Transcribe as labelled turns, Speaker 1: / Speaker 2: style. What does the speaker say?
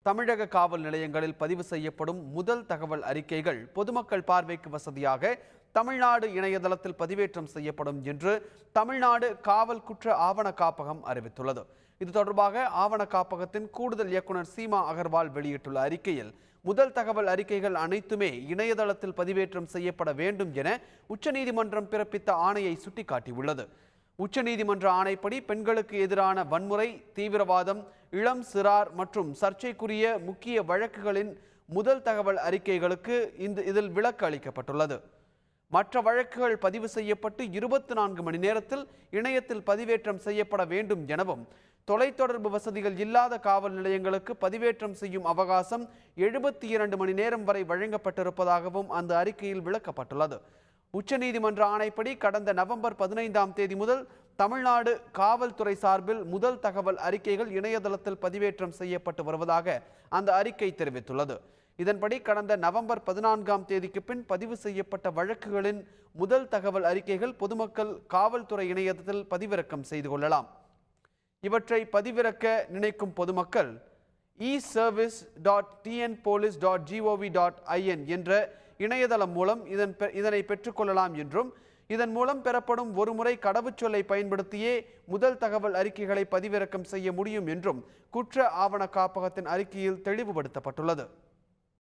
Speaker 1: தமிழக காவல் நிலையங்களில் பதிவு செய்யப்படும் முதல் தகவல் அறிக்கைகள் பொதுமக்கள் பார்வைக்கு வசதியாக தமிழ்நாடு இணையதளத்தில் பதிவேற்றம் செய்யப்படும் என்று தமிழ்நாடு காவல் குற்ற ஆவண காப்பகம் அறிவித்துள்ளது. இது தொடர்பாக ஆவண காப்பகத்தின் கூடுதல் இயக்குனர் சீமா அகர்வால் வெளியிட்டுள்ள அறிக்கையில், முதல் தகவல் அறிக்கைகள் அனைத்துமே இணையதளத்தில் பதிவேற்றம் செய்யப்பட வேண்டும் என உச்சநீதிமன்றம் பிறப்பித்த ஆணையை சுட்டிக்காட்டியுள்ளது. உச்சநீதிமன்ற ஆணைப்படி பெண்களுக்கு எதிரான வன்முறை, தீவிரவாதம், இளம் சிறார் மற்றும் சர்ச்சைக்குரிய முக்கிய வழக்குகளின் முதல் தகவல் அறிக்கைகளுக்கு இதில் விலக்கு அளிக்கப்பட்டுள்ளது. மற்ற வழக்குகள் பதிவு செய்யப்பட்டு 24 மணி நேரத்தில் இணையத்தில் பதிவேற்றம் செய்யப்பட வேண்டும் எனவும், தொலைத்தொடர்பு வசதிகள் இல்லாத காவல் நிலையங்களுக்கு பதிவேற்றம் செய்யும் அவகாசம் 72 மணி நேரம் வரை வழங்கப்பட்டிருப்பதாகவும் அந்த அறிக்கையில் விளக்கப்பட்டுள்ளது. உச்சநீதிமன்ற ஆணைப்படி கடந்த நவம்பர் 15ஆம் தேதி முதல் தமிழ்நாடு காவல்துறை சார்பில் முதல் தகவல் அறிக்கைகள் இணையதளத்தில் பதிவேற்றம் செய்யப்பட்டு வருவதாக அந்த அறிக்கை தெரிவித்துள்ளது. இதன்படி கடந்த நவம்பர் 14ஆம் தேதிக்கு பின் பதிவு செய்யப்பட்ட வழக்குகளின் முதல் தகவல் அறிக்கைகள் பொதுமக்கள் காவல்துறை இணையதளத்தில் பதிவிறக்கம் செய்து கொள்ளலாம். இவற்றை பதிவிறக்க நினைக்கும் பொதுமக்கள் eservice.tnpolice.gov.in என்ற இணையதளம் மூலம் இதனை பெற்றுக்கொள்ளலாம் என்றும், இதன் மூலம் பெறப்படும் ஒருமுறை கடவுச்சொல்லை பயன்படுத்தியே முதல் தகவல் அறிக்கைகளை பதிவிறக்கம் செய்ய முடியும் என்றும் குற்ற ஆவண காப்பகத்தின் அறிக்கையில் தெளிவுபடுத்தப்பட்டுள்ளது.